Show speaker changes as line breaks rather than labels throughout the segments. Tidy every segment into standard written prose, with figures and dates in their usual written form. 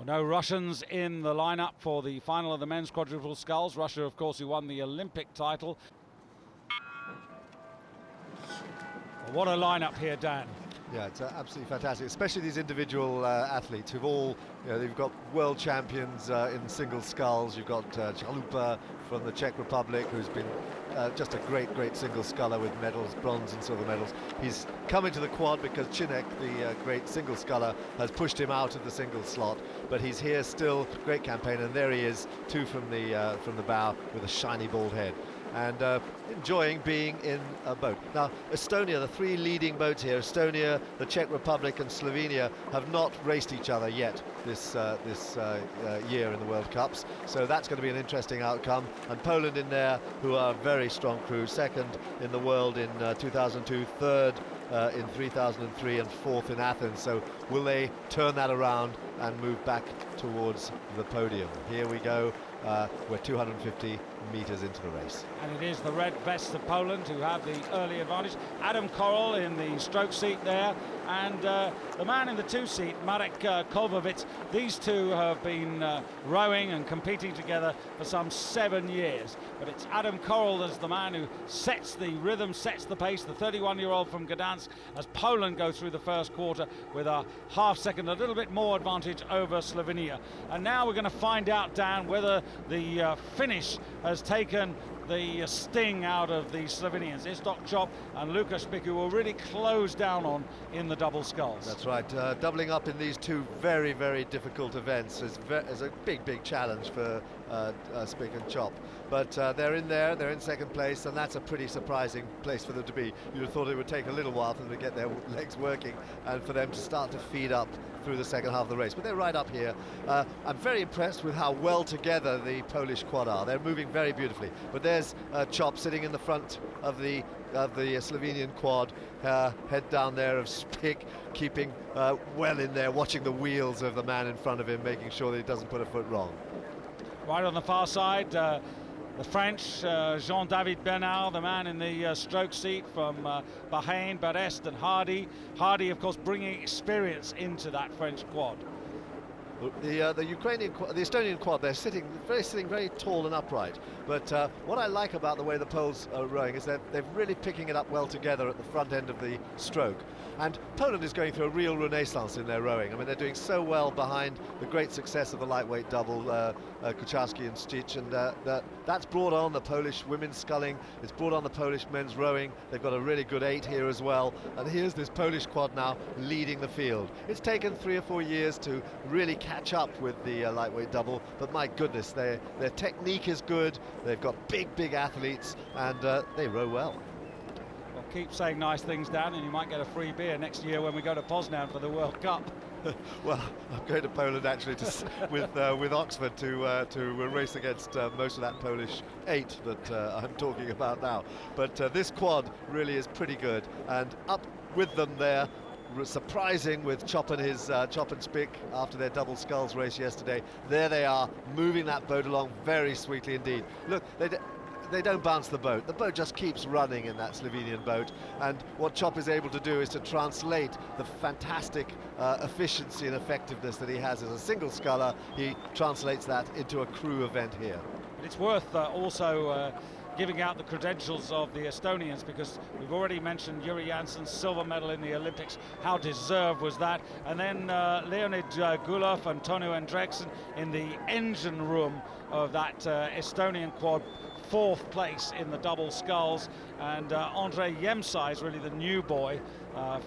Well, no Russians in the lineup for the final of the men's quadruple sculls. Russia, of course, who won the Olympic title. Well, what a lineup here, Dan.
Yeah, it's absolutely fantastic, especially these individual athletes who've all, they've got world champions in single sculls. You've got Chalupa from the Czech Republic, who's been just a great single sculler with medals, bronze and silver medals. He's coming to the quad because Chinek, the great single sculler, has pushed him out of the single slot, but he's here still, great campaign, and there he is, two from the bow with a shiny bald head. And enjoying being in a boat. Now, Estonia, the three leading boats here, Estonia, the Czech Republic and Slovenia, have not raced each other yet this year in the World Cups, so that's going to be an interesting outcome. And Poland in there, who are a very strong crew, second in the world in 2002, third in 3003 and fourth in Athens. So will they turn that around and move back towards the podium? Here we go. We're 250 meters into the race.
And it is the red vests of Poland who have the early advantage. Adam Korol in the stroke seat there, and the man in the two seat, Marek Kolbovic. These two have been rowing and competing together for some 7 years. But it's Adam Korol as the man who sets the rhythm, sets the pace, the 31-year-old from Gdansk, as Poland go through the first quarter with a half second, a little bit more advantage over Slovenia. And now we're going to find out, Dan, whether the finish has taken the sting out of the Slovenians. Istok Chop and Lukas Biku will really close down on in the double sculls.
That's right. Doubling up in these two very difficult events is a big challenge for Spick and Chop. But they're in there, they're in second place, and that's a pretty surprising place for them to be. You'd have thought it would take a little while for them to get their legs working and for them to start to feed up through the second half of the race, but they're right up here. I'm very impressed with how well together the Polish quad are. They're moving very beautifully. But there's Chop sitting in the front of the Slovenian quad, head down there of Spick, keeping well in there, watching the wheels of the man in front of him, making sure that he doesn't put a foot wrong.
Right on the far side, the French, Jean-David Bernard, the man in the stroke seat from Bahrain, Barest and Hardy. Hardy, of course, bringing experience into that French quad.
The Ukrainian, the Estonian quad, they're sitting very tall and upright. But what I like about the way the Poles are rowing is they're really picking it up well together at the front end of the stroke. And Poland is going through a real renaissance in their rowing. I mean, they're doing so well behind the great success of the lightweight double, Kucharski and Stich, and that's brought on the Polish women's sculling. It's brought on the Polish men's rowing. They've got a really good 8 here as well. And here's this Polish quad now leading the field. It's taken 3 or 4 years to really catch up with the lightweight double, but my goodness, their technique is good. They've got big athletes, and they row well.
Well, keep saying nice things, Dan, and you might get a free beer next year when we go to Poznan for the World Cup.
Well, I'm going to Poland actually with Oxford to race against most of that Polish 8 that I'm talking about now. But this quad really is pretty good, and up with them there, surprising with Chop and Spick after their double sculls race yesterday. There they are, moving that boat along very sweetly indeed. Look, they don't bounce the boat. The boat just keeps running in that Slovenian boat, and what Chop is able to do is to translate the fantastic efficiency and effectiveness that he has as a single sculler. He translates that into a crew event here.
But it's worth also giving out the credentials of the Estonians, because we've already mentioned Yuri Jansen's silver medal in the Olympics. How deserved was that? And then Leonid Gulov and Tonu Endreksen in the engine room of that Estonian quad, 4th place in the double sculls, and Andrei Yemsai is really the new boy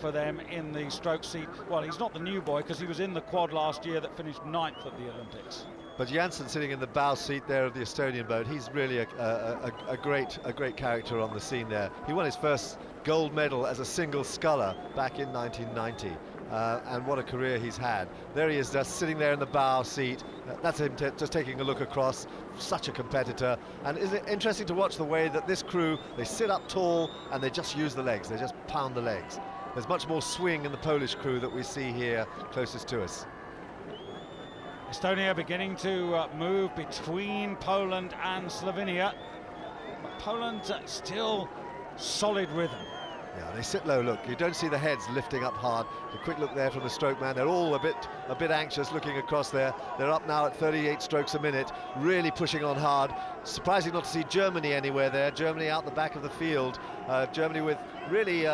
for them in the stroke seat. Well, he's not the new boy because he was in the quad last year that finished 9th at the Olympics.
But Jansen sitting in the bow seat there of the Estonian boat, he's really a great character on the scene there. He won his first gold medal as a single sculler back in 1990. And what a career he's had. There he is, just sitting there in the bow seat. That's him just taking a look across. Such a competitor. And isn't it interesting to watch the way that this crew, they sit up tall and they just use the legs, they just pound the legs. There's much more swing in the Polish crew that we see here closest to us.
Estonia beginning to move between Poland and Slovenia. But Poland still solid rhythm.
Yeah, they sit low. Look, you don't see the heads lifting up hard. A quick look there from the stroke man. They're all a bit anxious looking across there. They're up now at 38 strokes a minute, really pushing on hard. Surprising not to see Germany anywhere there. Germany out the back of the field. Germany with really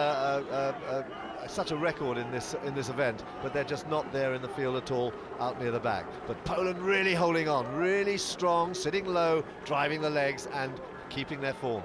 such a record in this event, but they're just not there in the field at all, out near the back. But Poland really holding on, really strong, sitting low, driving the legs and keeping their form.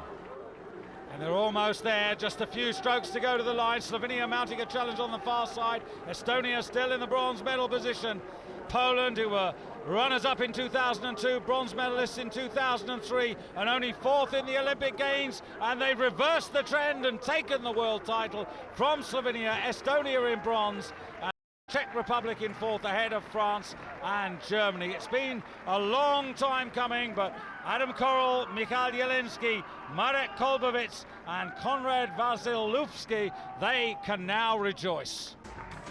And they're almost there, just a few strokes to go to the line. Slovenia mounting a challenge on the far side. Estonia still in the bronze medal position. Poland, who were runners-up in 2002, bronze medalists in 2003, and only fourth in the Olympic Games, and they've reversed the trend and taken the world title from Slovenia. Estonia in bronze, and Czech Republic in fourth, ahead of France and Germany. It's been a long time coming, but Adam Korol, Michal Jelensky, Marek Kolbowicz and Konrad Wasilewski, they can now rejoice.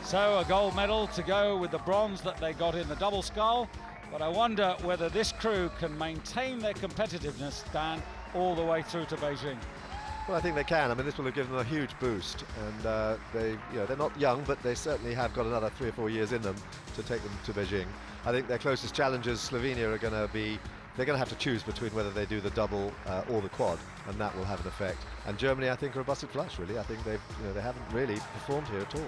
So a gold medal to go with the bronze that they got in the double scull, but I wonder whether this crew can maintain their competitiveness, Dan, all the way through to Beijing.
Well, I think they can. I mean, this will have given them a huge boost, and they're not young, but they certainly have got another 3 or 4 years in them to take them to Beijing. I think their closest challengers, Slovenia, are going to be. They're going to have to choose between whether they do the double or the quad, and that will have an effect. And Germany, I think, are a busted flush. Really, I think they haven't really performed here at all.